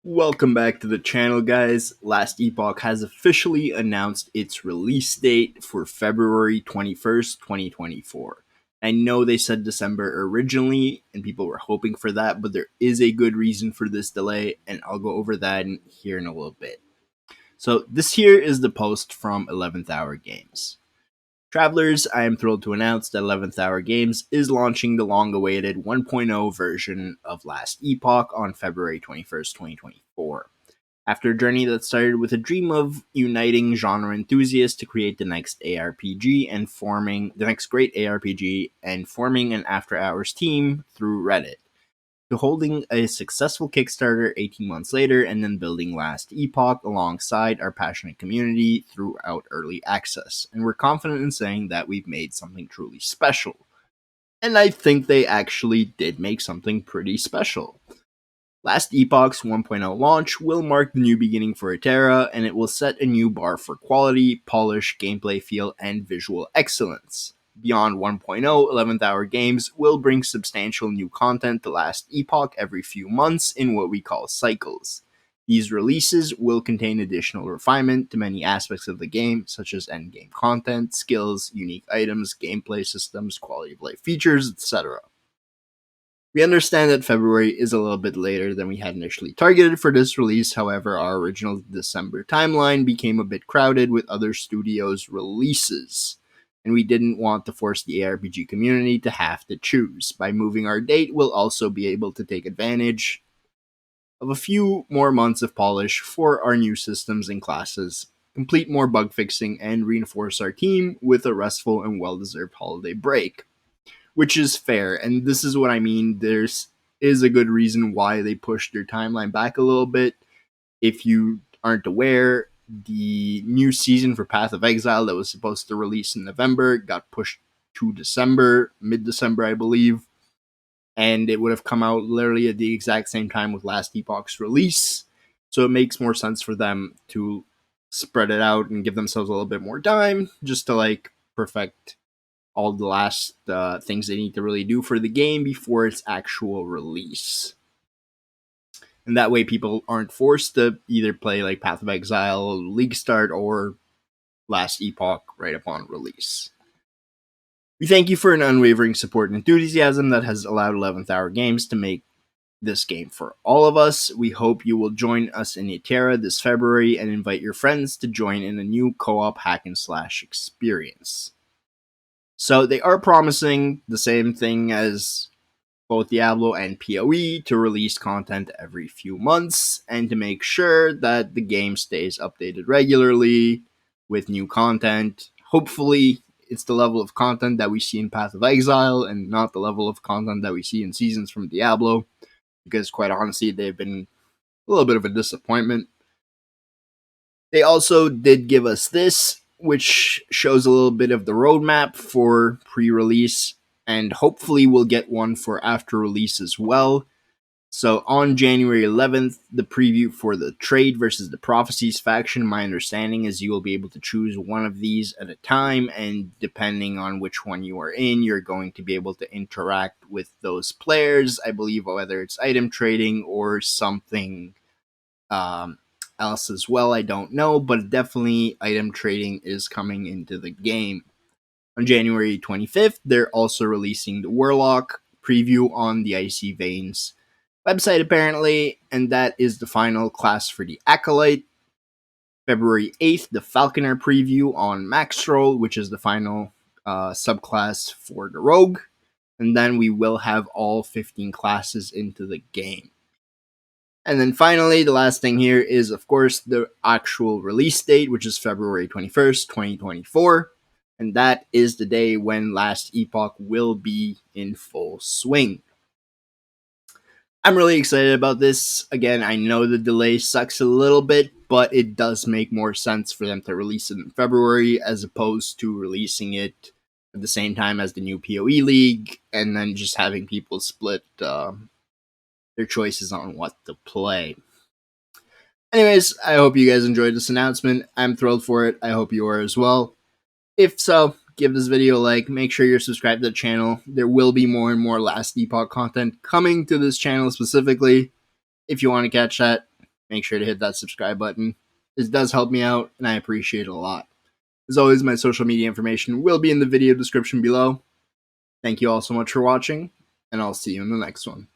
Welcome back to the channel, guys. Last Epoch has officially announced its release date for February 21st, 2024. I know they said December originally, and people were hoping for that, but there is a good reason for this delay, and I'll go over that here in a little bit. So, this here is the post from 11th Hour Games. Travelers, I am thrilled to announce that 11th Hour Games is launching the long-awaited 1.0 version of Last Epoch on February 21st, 2024. After a journey that started with a dream of uniting genre enthusiasts to create the next ARPG and forming the next great ARPG and forming an after-hours team through Reddit, to holding a successful Kickstarter 18 months later and then building Last Epoch alongside our passionate community throughout early access. And we're confident in saying that we've made something truly special. And I think they actually did make something pretty special. Last Epoch's 1.0 launch will mark the new beginning for Eterra, and it will set a new bar for quality, polish, gameplay feel, and visual excellence. Beyond 1.0, 11th Hour Games will bring substantial new content to Last Epoch every few months in what we call cycles. These releases will contain additional refinement to many aspects of the game, such as endgame content, skills, unique items, gameplay systems, quality of life features, etc. We understand that February is a little bit later than we had initially targeted for this release. However, our original December timeline became a bit crowded with other studios' releases, and we didn't want to force the ARPG community to have to choose. By moving our date, we'll also be able to take advantage of a few more months of polish for our new systems and classes, complete more bug fixing, and reinforce our team with a restful and well-deserved holiday break. Which is fair, and this is what I mean. There's is a good reason why they pushed their timeline back a little bit. If you aren't aware, the new season for Path of Exile that was supposed to release in November got pushed to December, mid-December, I believe, and it would have come out literally at the exact same time with Last Epoch's release. So it makes more sense for them to spread it out and give themselves a little bit more time just to perfect all the last things they need to really do for the game before its actual release. And that way people aren't forced to either play Path of Exile, League Start, or Last Epoch right upon release. We thank you for an unwavering support and enthusiasm that has allowed 11th Hour Games to make this game for all of us. We hope you will join us in Eterra this February and invite your friends to join in a new co-op hack and slash experience. So they are promising the same thing as both Diablo and PoE to release content every few months and to make sure that the game stays updated regularly with new content. Hopefully, it's the level of content that we see in Path of Exile and not the level of content that we see in Seasons from Diablo, because quite honestly, they've been a little bit of a disappointment. They also did give us this, which shows a little bit of the roadmap for pre-release, and hopefully we'll get one for after release as well. So on January 11th, the preview for the Trade versus the Prophecies faction, my understanding is you will be able to choose one of these at a time, and depending on which one you are in, you're going to be able to interact with those players. I believe whether it's item trading or something else as well, I don't know, but definitely item trading is coming into the game. On January 25th, they're also releasing the Warlock preview on the Icy Veins website, apparently, and that is the final class for the Acolyte. February 8th, the Falconer preview on Maxtroll, which is the final subclass for the Rogue, and then we will have all 15 classes into the game. And then finally, the last thing here is, of course, the actual release date, which is February 21st, 2024. And that is the day when Last Epoch will be in full swing. I'm really excited about this. Again, I know the delay sucks a little bit, but it does make more sense for them to release it in February as opposed to releasing it at the same time as the new PoE League and then just having people split their choices on what to play. Anyways, I hope you guys enjoyed this announcement. I'm thrilled for it. I hope you are as well. If so, give this video a like. Make sure you're subscribed to the channel. There will be more and more Last Epoch content coming to this channel specifically. If you want to catch that, make sure to hit that subscribe button. This does help me out, and I appreciate it a lot. As always, my social media information will be in the video description below. Thank you all so much for watching, and I'll see you in the next one.